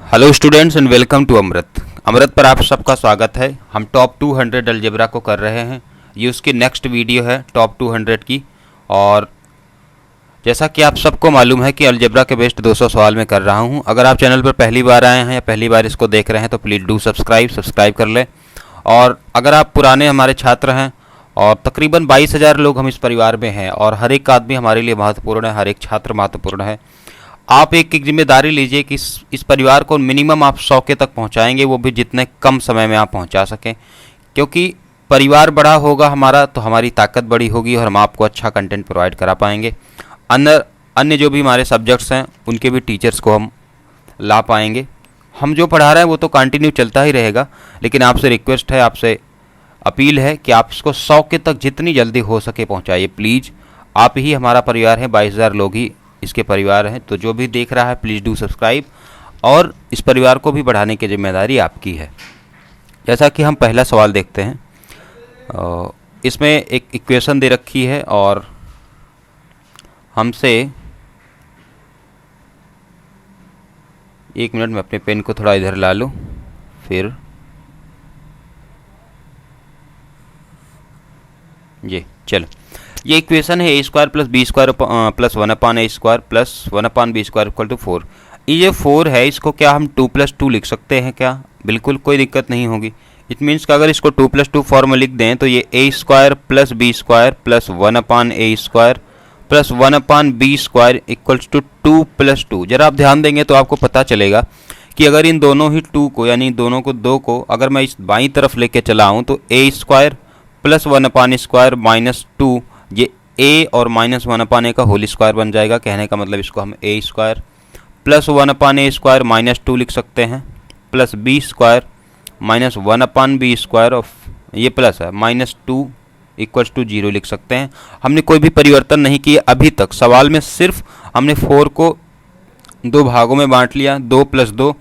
Hello students and welcome to Amrit. Amrit पर आप सबका स्वागत है। हम टॉप 200 अलजेब्रा को कर रहे हैं। ये उसकी नेक्स्ट वीडियो है टॉप 200 की। और जैसा कि आप सबको मालूम है कि अलजेब्रा के बेस्ड 200 सवाल में कर रहा हूं। अगर आप चैनल पर पहली बार आए हैं या पहली बार इसको देख रहे हैं तो प्लीज़ डू सब्सक्राइब कर लें। और अगर आप पुराने हमारे छात्र हैं, और तकरीबन 22,000 लोग हम इस परिवार में हैं और हर एक आदमी हमारे लिए महत्वपूर्ण है, हर एक छात्र महत्वपूर्ण है। आप एक जिम्मेदारी लीजिए कि इस परिवार को मिनिमम आप 100 के तक पहुंचाएंगे, वो भी जितने कम समय में आप पहुंचा सकें। क्योंकि परिवार बड़ा होगा हमारा तो हमारी ताकत बड़ी होगी और हम आपको अच्छा कंटेंट प्रोवाइड करा पाएंगे। अन्य जो भी हमारे सब्जेक्ट्स हैं उनके भी टीचर्स को हम ला पाएंगे। हम जो पढ़ा रहे हैं वो तो कंटिन्यू चलता ही रहेगा, लेकिन आपसे रिक्वेस्ट है, आपसे अपील है कि आप इसको 100 के तक जितनी जल्दी हो सके पहुँचाइए प्लीज़। आप ही हमारा परिवार है, 22,000 लोग ही इसके परिवार हैं। तो जो भी देख रहा है प्लीज़ डू सब्सक्राइब, और इस परिवार को भी बढ़ाने की जिम्मेदारी आपकी है। जैसा कि हम पहला सवाल देखते हैं। इसमें एक इक्वेशन दे रखी है और हमसे, एक मिनट में अपने पेन को थोड़ा इधर ला लूँ, फिर ये चलो, ये इक्वेशन है a² + b² + 1/a² + 1/b² = 4। ये 4 है, इसको क्या हम 2 + 2 लिख सकते हैं क्या? बिल्कुल कोई दिक्कत नहीं होगी। इट मीन्स कि अगर इसको 2 + 2 फॉर्म में लिख दें तो ये a² + b² + 1/a² + 1/b² = 2 + 2। जरा आप ध्यान देंगे तो आपको पता चलेगा कि अगर इन दोनों ही 2 को, यानी दोनों को 2 को अगर मैं इस बाईं तरफ लेके चला हूँ तो a² + 1/² - 2, ये a और -1/a का होल स्क्वायर बन जाएगा। कहने का मतलब इसको हम a² + 1/a² - 2 लिख सकते हैं, प्लस b² - 1/b² ऑफ, ये प्लस है, -2 = 0 लिख सकते हैं। हमने कोई भी परिवर्तन नहीं किया अभी तक। सवाल में सिर्फ हमने 4 को 2 भागों में बांट लिया, 2 + 2,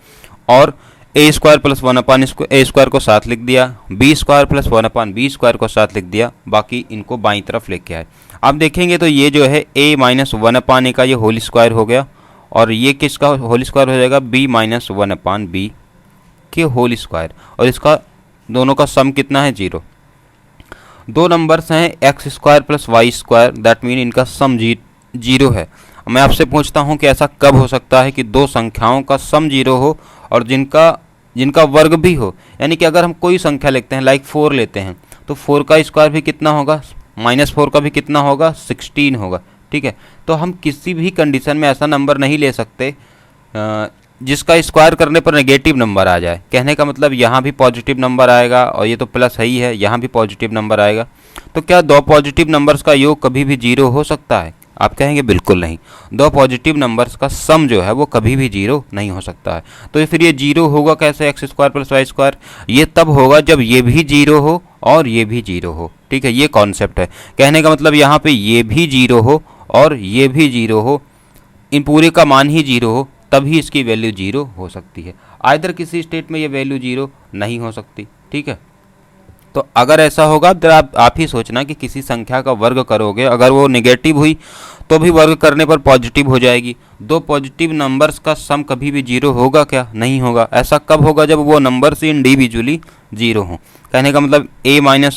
और a² + 1/a² को साथ लिख दिया, b² + 1/b² को साथ लिख दिया, बाकी इनको बाईं तरफ लेके आए। आप देखेंगे तो ये जो है a - 1/a का ये होल स्क्वायर हो गया, और ये किसका होल स्क्वायर हो जाएगा? b - 1/b के होल स्क्वायर, और इसका दोनों का सम कितना है? 0। दो नंबर्स हैं x² + y², दैट मीन इनका सम 0 है। मैं आपसे पूछता हूं कि ऐसा कब हो सकता है कि दो संख्याओं का सम 0 हो और जिनका वर्ग भी हो? यानी कि अगर हम कोई संख्या लेते हैं, लाइक 4 लेते हैं, तो 4 का स्क्वायर भी कितना होगा? -4 का भी कितना होगा? 16 होगा। ठीक है, तो हम किसी भी कंडीशन में ऐसा नंबर नहीं ले सकते जिसका स्क्वायर करने पर नेगेटिव नंबर आ जाए। कहने का मतलब यहाँ भी पॉजिटिव नंबर आएगा, और ये तो प्लस है ही है, यहाँ भी पॉजिटिव नंबर आएगा। तो क्या दो पॉजिटिव नंबर्स का योग कभी भी 0 हो सकता है? आप कहेंगे बिल्कुल नहीं। दो पॉजिटिव नंबर्स का सम जो है वो कभी भी 0 नहीं हो सकता है। तो फिर ये 0 होगा कैसे? x² + y², ये तब होगा जब ये भी 0 हो और ये भी 0 हो। ठीक है, ये कॉन्सेप्ट है। कहने का मतलब यहाँ पे ये भी 0 हो और ये भी 0 हो, इन पूरे का मान ही 0 हो, तभी इसकी वैल्यू 0 हो सकती है। आइदर किसी स्टेट में ये वैल्यू 0 नहीं हो सकती। ठीक है, तो अगर ऐसा होगा तो आप ही सोचना कि किसी संख्या का वर्ग करोगे, अगर वो नेगेटिव हुई तो भी वर्ग करने पर पॉजिटिव हो जाएगी। दो पॉजिटिव नंबर्स का सम कभी भी 0 होगा क्या? नहीं होगा। ऐसा कब होगा? जब वो नंबर्स इंडिविजुअली 0 हो। कहने का मतलब a - 1/a²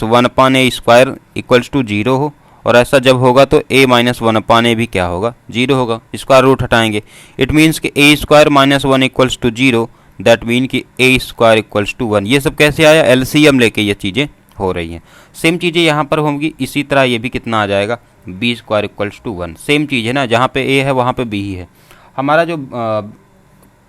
= 0 हो, और ऐसा जब होगा तो a - 1/a भी क्या होगा? 0 होगा। स्क्वायर रूट हटाएंगे, इट मीन्स कि a² - 1 = 0, दैट मीन कि a² = 1। ये सब कैसे आया? एलसीएम लेके ये चीज़ें हो रही हैं। सेम चीज़ें यहाँ पर होंगी। इसी तरह ये भी कितना आ जाएगा? b² = 1। सेम चीज़ है ना, जहाँ पे a है वहाँ पे b ही है। हमारा जो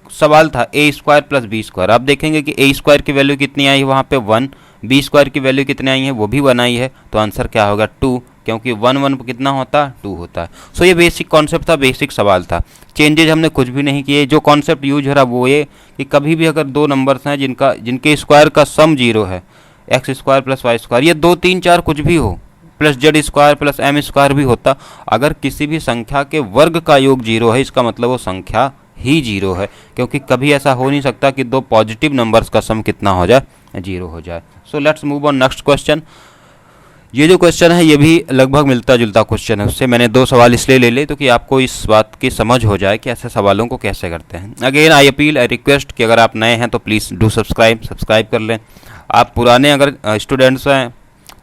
सवाल था a² + b², आप देखेंगे कि a² की वैल्यू कितनी आई है वहाँ पे? 1। b² की वैल्यू कितनी आई है? वो भी 1 आई है। तो आंसर क्या होगा? 2, क्योंकि 1 1 कितना होता है? 2 होता है। सो ये बेसिक कॉन्सेप्ट था, बेसिक सवाल था। चेंजेज हमने कुछ भी नहीं किए। जो कॉन्सेप्ट यूज हो रहा वो ये कि कभी भी अगर दो नंबर्स हैं जिनके स्क्वायर का सम 0 है, x² + y², ये 2 3 4 कुछ भी हो, प्लस z² + m² भी होता, अगर किसी भी संख्या के वर्ग का योग 0 है, इसका मतलब वो संख्या ही 0 है। क्योंकि कभी ऐसा हो नहीं सकता कि दो पॉजिटिव नंबर्स का सम कितना हो जाए? 0 हो जाए। So let's move on next question. ये जो क्वेश्चन है ये भी लगभग मिलता जुलता क्वेश्चन है उससे। मैंने 2 सवाल इसलिए ले लिए तो कि आपको इस बात की समझ हो जाए कि ऐसे सवालों को कैसे करते हैं। Again I appeal, I request कि अगर आप नए हैं तो प्लीज़ डू सब्सक्राइब कर लें। आप पुराने अगर स्टूडेंट्स हैं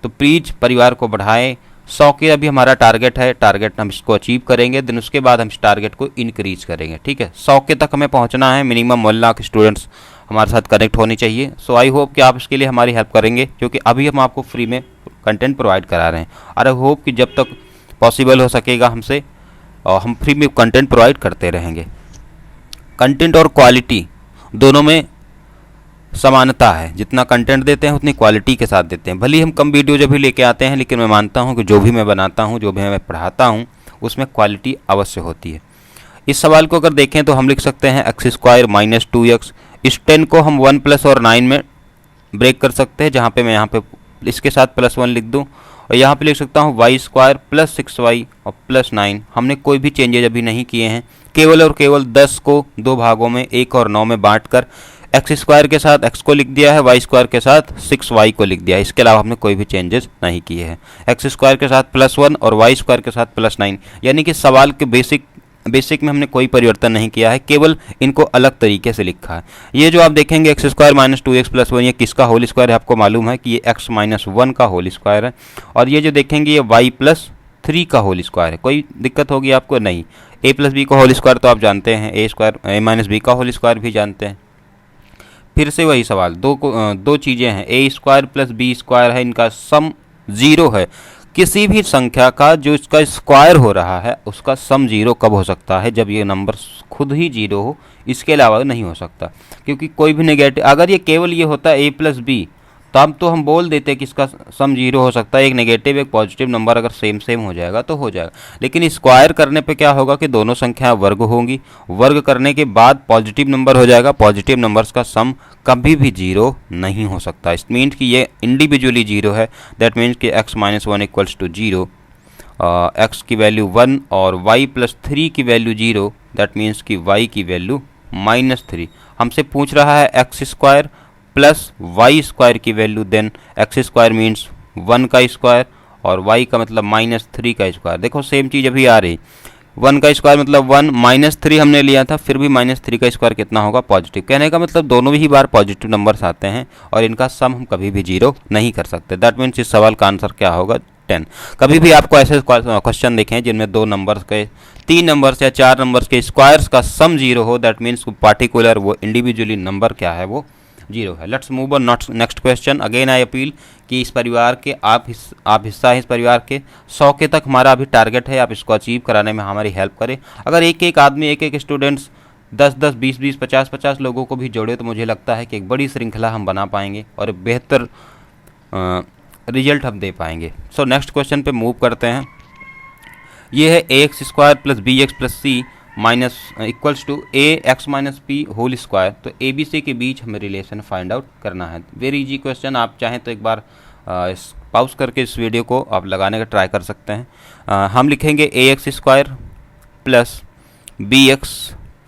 तो प्लीज़ परिवार को बढ़ाएं। 100 के अभी हमारा टारगेट है, टारगेट हम इसको अचीव करेंगे, देन उसके बाद हम इस टारगेट को इंक्रीज करेंगे। ठीक है, 100 के तक हमें पहुंचना है, मिनिमम 1 लाख स्टूडेंट्स हमारे साथ कनेक्ट होनी चाहिए। सो आई होप कि आप इसके लिए हमारी हेल्प करेंगे, क्योंकि अभी हम आपको फ्री में कंटेंट प्रोवाइड करा रहे हैं और आई होप कि जब तक पॉसिबल हो सकेगा हमसे, और हम फ्री में कंटेंट प्रोवाइड करते रहेंगे। कंटेंट और क्वालिटी दोनों में समानता है, जितना कंटेंट देते हैं उतनी क्वालिटी के साथ देते हैं। भले ही हम कम वीडियो जब भी लेके आते हैं, लेकिन मैं मानता हूं कि जो भी मैं बनाता हूं, जो भी मैं पढ़ाता हूं, उसमें क्वालिटी अवश्य होती है। इस सवाल को अगर देखें तो हम लिख सकते हैं एक्स स्क्वायर माइनस 2x। इस 10 को हम 1 प्लस और 9 में ब्रेक कर सकते हैं, जहाँ पे मैं यहाँ पे इसके साथ +1 लिख दूँ, और यहाँ पे लिख सकता हूँ वाई स्क्वायर प्लस 6y और प्लस 9। हमने कोई भी चेंजेज अभी नहीं किए हैं, केवल और केवल 10 को 2 भागों में 1 और 9 में बांटकर एक्स स्क्वायर के साथ x को लिख दिया है, वाई स्क्वायर के साथ 6y को लिख दिया है। इसके अलावा हमने कोई भी चेंजेस नहीं किए हैं। एक्स स्क्वायर के साथ +1 और वाई स्क्वायर के साथ +9, यानी कि सवाल के बेसिक में हमने कोई परिवर्तन नहीं किया है, केवल इनको अलग तरीके से लिखा है। ये जो आप देखेंगे x square minus 2x plus 1, ये किसका होल स्क्वायर है आपको मालूम है कि ये x माइनस 1 का होल स्क्वायर है। और ये जो देखेंगे ये y प्लस 3 का होल स्क्वायर है। कोई दिक्कत होगी आपको? नहीं। a प्लस बी का होल स्क्वायर तो आप जानते हैं, a माइनस बी का होल स्क्वायर भी जानते हैं। फिर से वही सवाल, दो चीज़ें हैं, a square plus B square है, इनका सम 0 है। किसी भी संख्या का जो इसका स्क्वायर हो रहा है उसका सम 0 कब हो सकता है? जब ये नंबर खुद ही 0 हो, इसके अलावा नहीं हो सकता। क्योंकि कोई भी नेगेटिव, अगर ये केवल ये होता है a प्लस बी, तब तो हम बोल देते कि इसका सम 0 हो सकता है। एक नेगेटिव एक पॉजिटिव नंबर अगर सेम हो जाएगा तो हो जाएगा। लेकिन स्क्वायर करने पे क्या होगा कि दोनों संख्या वर्ग होंगी, वर्ग करने के बाद पॉजिटिव नंबर हो जाएगा। पॉजिटिव नंबर्स का सम कभी भी 0 नहीं हो सकता। इस मीन्स कि ये इंडिविजुअली 0 है। दैट मीन्स कि x minus 1 equals to 0, x की वैल्यू 1 और y प्लस 3 की वैल्यू 0। दैट मीन्स कि y की वैल्यू -3। हमसे पूछ रहा है X square plus Y square की value, then X square means 1 का स्क्वायर और y का मतलब -3 का स्क्वायर। देखो सेम चीज़ अभी आ रही, 1 का स्क्वायर मतलब 1, -3 हमने लिया था, फिर भी -3 का स्क्वायर कितना होगा? पॉजिटिव। कहने का मतलब दोनों ही बार पॉजिटिव नंबर्स आते हैं और इनका सम हम कभी भी 0 नहीं कर सकते। दैट मीन्स इस सवाल का आंसर क्या होगा? 10। कभी भी आपको ऐसे क्वेश्चन देखें जिनमें 2 नंबर्स के, 3 नंबर्स या 4 नंबर्स के स्क्वायर्स का सम 0 हो, दैट मीन्स पार्टिकुलर वो इंडिविजुअली नंबर क्या है? वो 0 है। Let's move on next question. Again I appeal कि इस परिवार के आप हिस्सा हैं इस परिवार के। 100 के तक हमारा अभी टारगेट है, आप इसको अचीव कराने में हमारी हेल्प करें। अगर एक आदमी, एक स्टूडेंट्स 10-10, 20-20, 50-50 लोगों को भी जोड़े तो मुझे लगता है कि एक बड़ी श्रृंखला हम बना पाएंगे और बेहतर रिजल्ट हम दे पाएंगे। सो नेक्स्ट क्वेश्चन पे मूव करते हैं। ये है ax square plus bx plus C minus equals to ax minus P whole square. तो ए बी सी के बीच हमें रिलेशन फाइंड आउट करना है। Very easy question. आप चाहें तो एक बार पाउस करके इस वीडियो को आप लगाने का ट्राई कर सकते हैं। हम लिखेंगे ax square plus bx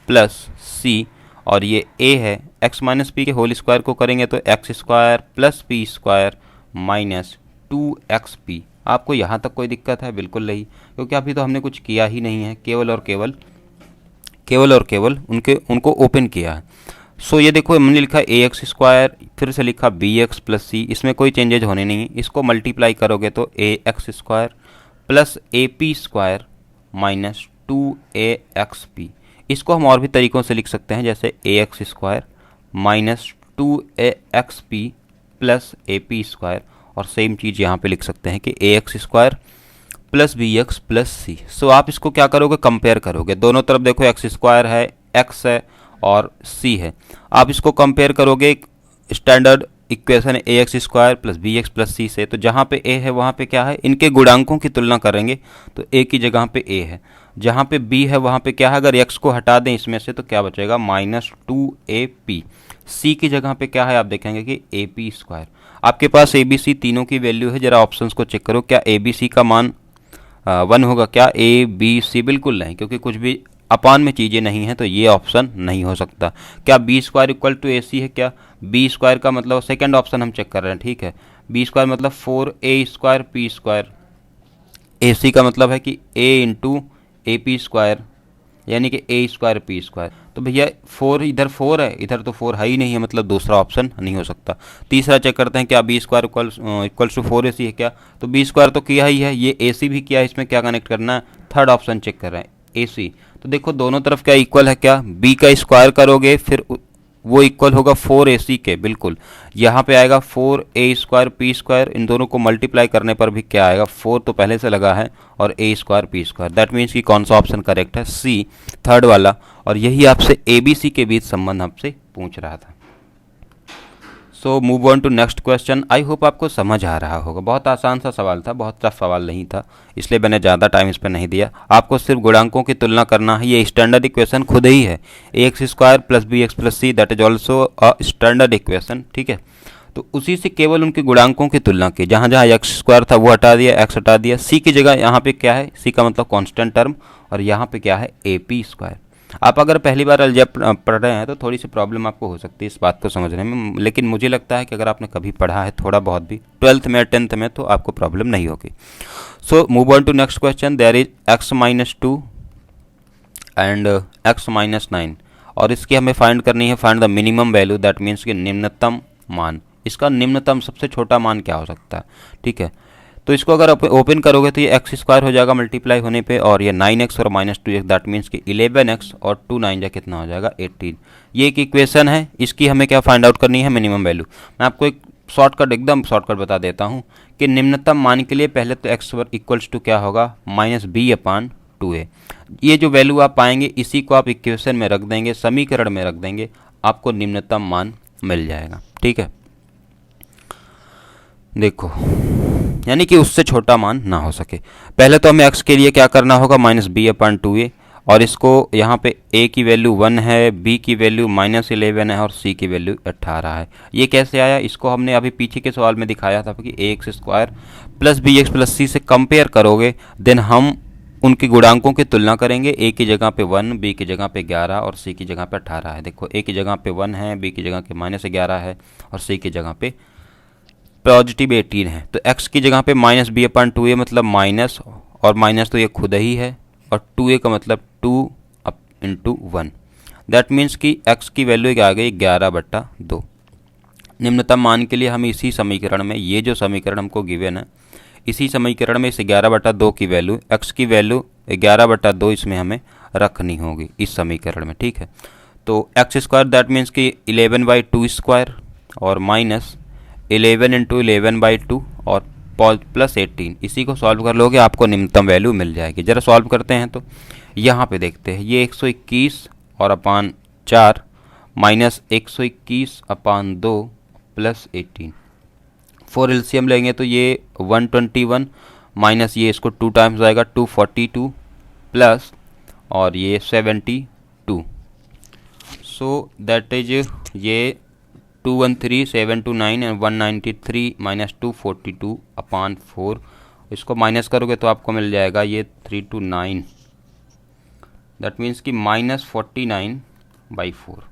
plus C, और ये a है, x माइनस पी के होल स्क्वायर को करेंगे तो X square plus P square minus 2xp। आपको यहाँ तक कोई दिक्कत है? बिल्कुल नहीं, क्योंकि अभी तो हमने कुछ किया ही नहीं है, केवल और केवल उनको ओपन किया है। सो ये देखो हमने लिखा ax स्क्वायर, फिर से लिखा bx प्लस सी, इसमें कोई चेंजेज होने नहीं। इसको मल्टीप्लाई करोगे तो ax square plus ap square minus 2axp। इसको हम और भी तरीक़ों से लिख सकते हैं, जैसे ax square minus 2axp plus ap square, और सेम चीज़ यहाँ पे लिख सकते हैं कि ax square plus bx plus C. So आप इसको क्या करोगे? कंपेयर करोगे। दोनों तरफ देखो एक्स स्क्वायर है, x है और c है। आप इसको कंपेयर करोगे स्टैंडर्ड इक्वेशन है ax square plus bx plus C से। तो जहाँ पे a है वहाँ पे क्या है? इनके गुणांकों की तुलना करेंगे तो a की जगह पे a है, जहाँ पे b है वहाँ पे क्या है? अगर x को हटा दें इसमें से तो क्या बचेगा? -2ap। c की जगह पे क्या है? आप देखेंगे कि ap स्क्वायर। आपके पास a b c तीनों की वैल्यू है, जरा ऑप्शंस को चेक करो। क्या a b c का मान 1 होगा? क्या a b c? बिल्कुल नहीं, क्योंकि कुछ भी अपान में चीज़ें नहीं हैं तो ये ऑप्शन नहीं हो सकता। क्या b square equal to ac है? क्या b स्क्वायर का मतलब सेकंड ऑप्शन हम चेक कर रहे हैं, ठीक है। बी स्क्वायर मतलब 4a² p स्क्वायर, AC का मतलब है कि a into A P square यानी कि a² p स्क्वायर। तो भैया 4 इधर 4 है, इधर तो 4 है ही नहीं है, मतलब दूसरा ऑप्शन नहीं हो सकता। तीसरा चेक करते हैं क्या b² इक्वल्स टू 4ac है क्या, तो b² तो किया ही है, ये ac भी किया है, इसमें क्या कनेक्ट करना है, थर्ड ऑप्शन चेक कर रहे हैं ac। तो देखो दोनों तरफ क्या इक्वल है, क्या b का स्क्वायर करोगे फिर वो इक्वल होगा 4ac के, बिल्कुल यहाँ पे आएगा 4a² p स्क्वायर, इन दोनों को मल्टीप्लाई करने पर भी क्या आएगा, 4 तो पहले से लगा है और a² p square. That means कि कौन सा ऑप्शन करेक्ट है, सी थर्ड वाला। और यही आपसे ABC के बीच संबंध आपसे पूछ रहा था। So move on to next question. I hope आपको समझ आ रहा होगा, बहुत आसान सा सवाल था, बहुत टफ सवाल नहीं था, इसलिए मैंने ज़्यादा टाइम इस पर नहीं दिया। आपको सिर्फ गुणांकों की तुलना करना है, ये स्टैंडर्ड इक्वेशन खुद ही है, ax² + bx + c that is also a standard equation, ठीक है। तो उसी से केवल उनके गुणांकों की तुलना की, जहाँ जहाँ x² था वो हटा दिया, x हटा दिया, c की जगह यहाँ पे क्या है, c का मतलब कांस्टेंट टर्म, और यहाँ पे क्या है AP²। आप अगर पहली बार अलजेब्रा पढ़ रहे हैं तो थोड़ी सी प्रॉब्लम आपको हो सकती है इस बात को समझने में, लेकिन मुझे लगता है कि अगर आपने कभी पढ़ा है थोड़ा बहुत भी 12th में 10th में, तो आपको प्रॉब्लम नहीं होगी। So move on to next question. There is x-2 and x-9, और इसकी हमें फाइंड करनी है, find the minimum value, that means कि निम्नतम मान। इसका निम्नतम सबसे छोटा मान क्या हो सकता है, ठीक है। तो इसको अगर ओपन करोगे तो ये x² हो जाएगा मल्टीप्लाई होने पे, और ये 9x और -2x, दैट मीन्स कि 11x और 2 9 जा कितना हो जाएगा 18। ये एक इक्वेशन है, इसकी हमें क्या फाइंड आउट करनी है, मिनिमम वैल्यू। मैं आपको एक शॉर्टकट, एकदम शॉर्टकट बता देता हूँ कि निम्नतम मान के लिए पहले तो x इक्वल्स टू क्या होगा, -b/2a। ये जो वैल्यू आप पाएंगे इसी को आप इक्वेशन में रख देंगे, समीकरण में रख देंगे, आपको निम्नतम मान मिल जाएगा, ठीक है। देखो यानी कि उससे छोटा मान ना हो सके। पहले तो हमें x के लिए क्या करना होगा, -b/2a, और इसको यहाँ पे a की वैल्यू 1 है, b की वैल्यू -11 है और c की वैल्यू 18 है। ये कैसे आया, इसको हमने अभी पीछे के सवाल में दिखाया था कि ax² + bx + c से कंपेयर करोगे, देन हम उनके गुणांकों की तुलना करेंगे। a की जगह पे 1, b की जगह पे 11 और c की जगह पे 18 है। देखो a की जगह पे 1 है, b की जगह पे -11 है और c की जगह पे पॉजिटिव 18 है। तो x की जगह पे -b/2a मतलब माइनस, और माइनस तो ये खुद ही है, और 2a का मतलब 2 × 1, दैट मीन्स कि x की वैल्यू क्या आ गई, 11/2। निम्नतम मान के लिए हम इसी समीकरण में, ये जो समीकरण हमको गिवन है, इसी समीकरण में इस 11/2 की वैल्यू, x की वैल्यू 11/2 इसमें हमें रखनी होगी इस समीकरण में, ठीक है। तो x² दैट मीन्स कि 11/2² और माइनस 11 × 11/2 और +18, इसी को सॉल्व कर लोगे आपको निम्नतम वैल्यू मिल जाएगी। जरा सॉल्व करते हैं तो यहाँ पे देखते हैं, ये 121 और अपान 4 माइनस 121/2 + 18, 4 एलसीएम लेंगे तो ये 121 माइनस ये इसको 2 टाइम्स आएगा 242 प्लस और ये 72। सो दैट इज ये 213, 729 एंड 193 माइनस 242/4, इसको माइनस करोगे तो आपको मिल जाएगा ये 329, दैट मीन्स कि -49/4।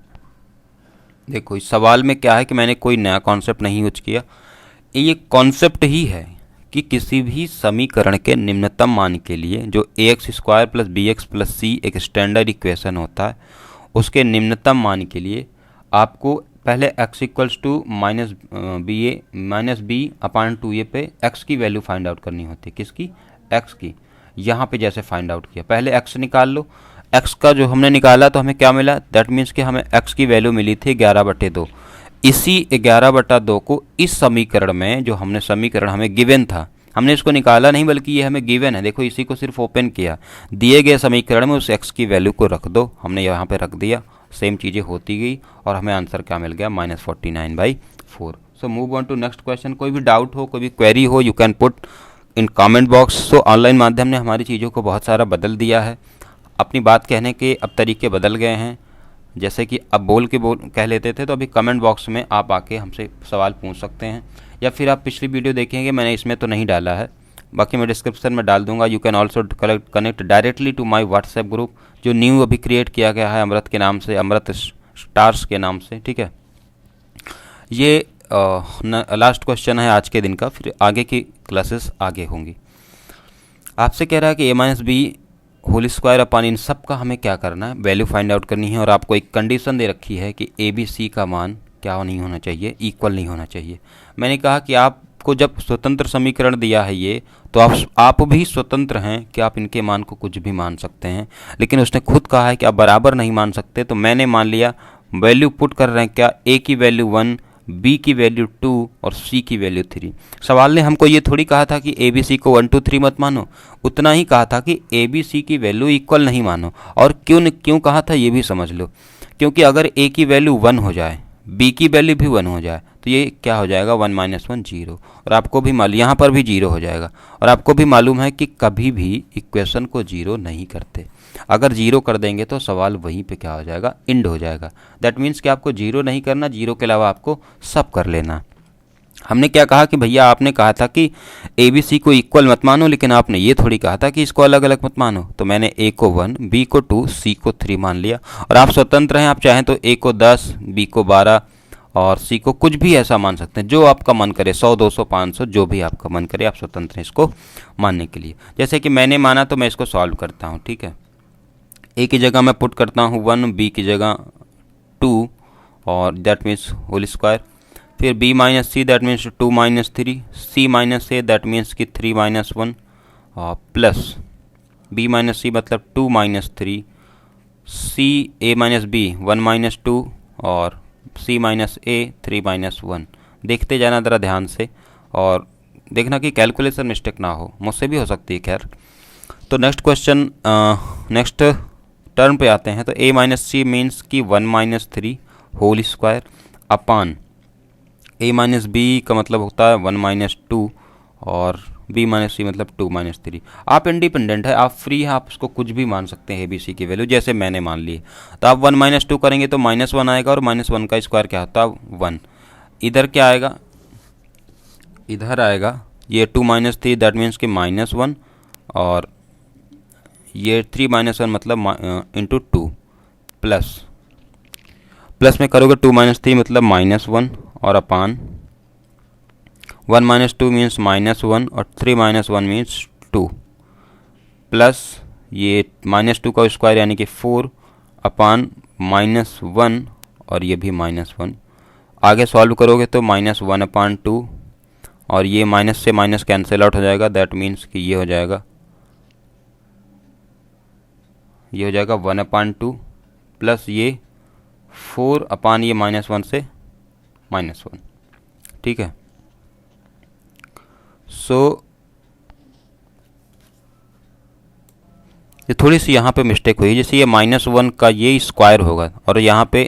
देखो इस सवाल में क्या है कि मैंने कोई नया कॉन्सेप्ट नहीं यूज किया, ये कॉन्सेप्ट ही है कि किसी भी समीकरण के निम्नतम मान के लिए जो ax² + bx + c एक स्टैंडर्ड इक्वेशन होता है, उसके निम्नतम मान के लिए आपको पहले x इक्वल्स टू -b/2a पे x की वैल्यू फाइंड आउट करनी होती है। किसकी, x की। यहाँ पे जैसे फाइंड आउट किया, पहले x निकाल लो, x का जो हमने निकाला तो हमें क्या मिला, दैट मीन्स कि हमें x की वैल्यू मिली थी 11/2। इसी 11/2 को इस समीकरण में, जो हमने समीकरण हमें गिवन था, हमने इसको निकाला नहीं बल्कि ये हमें गिवन है, देखो इसी को सिर्फ ओपन किया, दिए गए समीकरण में उस x की वैल्यू को रख दो, हमने यहाँ पे रख दिया, सेम चीज़ें होती गई और हमें आंसर क्या मिल गया, -49/4। So move on to next question. कोई भी डाउट हो, कोई भी क्वेरी हो, you can put in comment box. So online माध्यम ने हमारी चीज़ों को बहुत सारा बदल दिया है, अपनी बात कहने के अब तरीके बदल गए हैं, जैसे कि अब बोल कह लेते थे, तो अभी कमेंट बॉक्स में आप आके हमसे सवाल पूछ सकते हैं, या फिर आप पिछली वीडियो देखेंगे, मैंने इसमें तो नहीं डाला है, बाकी मैं डिस्क्रिप्शन में डाल दूंगा। You can also connect directly to my WhatsApp group, जो न्यू अभी क्रिएट किया गया है अमृत के नाम से, अमृत स्टार्स के नाम से, ठीक है। ये लास्ट क्वेश्चन है आज के दिन का, फिर आगे की क्लासेस आगे होंगी। आपसे कह रहा है कि a minus B whole square upon इन सब का हमें क्या करना है, वैल्यू फाइंड आउट करनी है। और आपको एक कंडीशन दे रखी है कि ए बी सी का मान क्या नहीं होना चाहिए, इक्वल नहीं होना चाहिए। मैंने कहा कि आपको जब स्वतंत्र समीकरण दिया है ये, तो आप भी स्वतंत्र हैं कि आप इनके मान को कुछ भी मान सकते हैं, लेकिन उसने खुद कहा है कि आप बराबर नहीं मान सकते। तो मैंने मान लिया वैल्यू पुट कर रहे हैं क्या, ए की वैल्यू 1, बी की वैल्यू 2 और सी की वैल्यू 3। सवाल ने हमको ये थोड़ी कहा था कि ए बी सी को 1 2 3 मत मानो, उतना ही कहा था कि ए बी सी की वैल्यू इक्वल नहीं मानो। और क्यों कहा था ये भी समझ लो, क्योंकि अगर ए की वैल्यू 1 हो जाए, बी की वैल्यू भी 1 हो जाए, तो ये क्या हो जाएगा 1 माइनस 1 0। और आपको भी मालूम, यहाँ पर भी 0 हो जाएगा। और आपको भी मालूम है कि कभी भी इक्वेशन को 0 नहीं करते। अगर 0 कर देंगे तो सवाल वहीं पे क्या हो जाएगा, इंड हो जाएगा। दैट मीन्स कि आपको 0 नहीं करना, 0 के अलावा आपको सब कर लेना। हमने क्या कहा कि भैया आपने कहा था कि ए बी सी को इक्वल मत मानो, लेकिन आपने ये थोड़ी कहा था कि इसको अलग अलग मत मानो। तो मैंने ए को 1, बी को 2, सी को 3 मान लिया। और आप स्वतंत्र हैं, आप चाहें तो ए को 10, बी को 12 और सी को कुछ भी ऐसा मान सकते हैं जो आपका मन करे, 100 200 500 जो भी आपका मन करे, आप स्वतंत्र हैं इसको मानने के लिए। जैसे कि मैंने माना तो मैं इसको सॉल्व करता हूँ, ठीक है। ए की जगह मैं पुट करता हूँ 1, बी की जगह 2 और दैट मीन्स होल स्क्वायर, फिर b minus see that means 2 minus 3, c minus A that means कि 3 माइनस 1 प्लस b माइनस सी मतलब 2 minus 3, c a minus b 1 minus 2 और c माइनस ए 3 माइनस 1। देखते जाना ज़रा ध्यान से और देखना कि कैलकुलेशन मिस्टेक ना हो, मुझसे भी हो सकती है खैर। तो नेक्स्ट क्वेश्चन, नेक्स्ट टर्म पे आते हैं। तो a माइनस सी मीन्स कि 1 minus 3 whole square upon a minus B का मतलब होता है 1 माइनस 2 और b माइनस सी मतलब 2 माइनस 3। आप इंडिपेंडेंट है, आप फ्री हैं, आप उसको कुछ भी मान सकते हैं ए बी सी की वैल्यू, जैसे मैंने मान ली। तो आप 1 माइनस 2 करेंगे तो माइनस 1 आएगा और माइनस 1 का स्क्वायर क्या होता है 1। इधर क्या आएगा, इधर आएगा ये 2 माइनस 3 दैट मीन्स कि माइनस 1 और ये 3 माइनस 1 मतलब इंटू 2 प्लस में करोगे 2 माइनस 3 मतलब माइनस 1 और अपान 1 माइनस 2 मीन्स माइनस 1 और 3 माइनस 1 मीन्स 2 प्लस ये माइनस 2 का स्क्वायर यानी कि 4 अपान माइनस 1 और ये भी माइनस 1। आगे सॉल्व करोगे तो माइनस 1 अपान 2 और ये माइनस से माइनस कैंसिल आउट हो जाएगा। दैट मीन्स कि ये हो जाएगा 1 अपान 2 प्लस ये 4 अपान ये माइनस 1 से माइनस 1, ठीक है। सो ये थोड़ी सी यहाँ पे मिस्टेक हुई, जैसे ये माइनस 1 का ये स्क्वायर होगा और यहाँ पे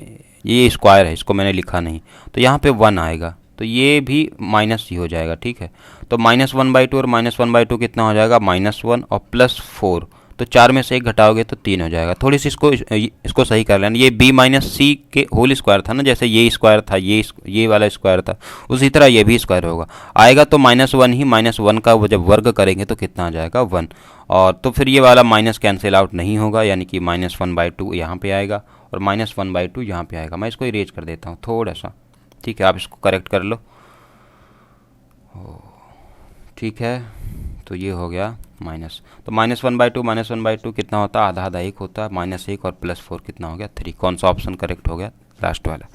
ये स्क्वायर है, इसको मैंने लिखा नहीं, तो यहाँ पे 1 आएगा तो ये भी माइनस ही हो जाएगा, ठीक है। तो माइनस 1/2 और माइनस 1/2 कितना हो जाएगा माइनस 1 और प्लस 4, तो 4 में से 1 घटाओगे तो 3 हो जाएगा। थोड़ी सी इसको सही कर लेना। ये b माइनस सी के होल स्क्वायर था ना, जैसे ये स्क्वायर था, ये वाला स्क्वायर था, उसी तरह ये भी स्क्वायर होगा आएगा तो माइनस 1 ही। माइनस 1 का जब वर्ग करेंगे तो कितना आ जाएगा 1, और तो फिर ये वाला माइनस कैंसिल आउट नहीं होगा, यानी कि माइनस 1/2 यहाँ पे आएगा और माइनस 1/2 यहाँ पे आएगा। मैं इसको इरेज कर देता हूँ थोड़ा सा, ठीक है, आप इसको करेक्ट कर लो, ठीक है। तो ये हो गया माइनस, तो माइनस 1/2 कितना होता है, आधा आधा 1 होता है, माइनस 1 और प्लस 4 कितना हो गया 3। कौन सा ऑप्शन करेक्ट हो गया, लास्ट वाला।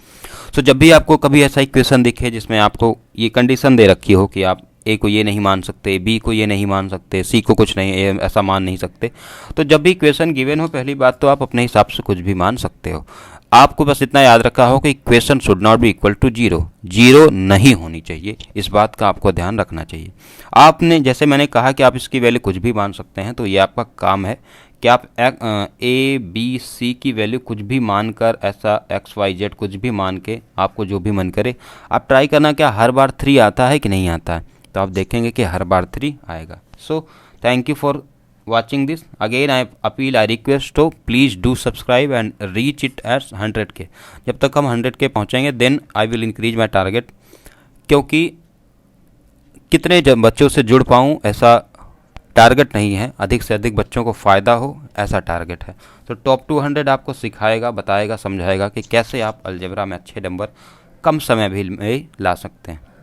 सो जब भी आपको कभी ऐसा इक्वेशन दिखे जिसमें आपको ये कंडीशन दे रखी हो कि आप ए को ये नहीं मान सकते, बी को ये नहीं मान सकते, सी को कुछ नहीं ऐसा मान नहीं सकते, तो जब भी इक्वेशन गिवन हो पहली बात तो आप अपने हिसाब से कुछ भी मान सकते हो। आपको बस इतना याद रखा हो कि equation should not be equal to 0, 0 नहीं होनी चाहिए, इस बात का आपको ध्यान रखना चाहिए। आपने जैसे मैंने कहा कि आप इसकी वैल्यू कुछ भी मान सकते हैं, तो ये आपका काम है कि आप ए बी सी की वैल्यू कुछ भी मानकर, ऐसा एक्स वाई जेड कुछ भी मान के आपको जो भी मन करे आप ट्राई करना क्या हर बार 3 आता है कि नहीं आता है, तो आप देखेंगे कि हर बार 3 आएगा। So thank you for watching this. Again I appeal, I request to please do subscribe and reach it as 100K. जब तक हम 100K पहुंचेंगे then I will increase my target, क्योंकि कितने बच्चों से जुड़ पाऊँ ऐसा टारगेट नहीं है, अधिक से अधिक बच्चों को फ़ायदा हो ऐसा टारगेट है। तो टॉप 200 आपको सिखाएगा, बताएगा, समझाएगा कि कैसे आप अलजेब्रा में अच्छे नंबर कम समय भी में ला सकते हैं।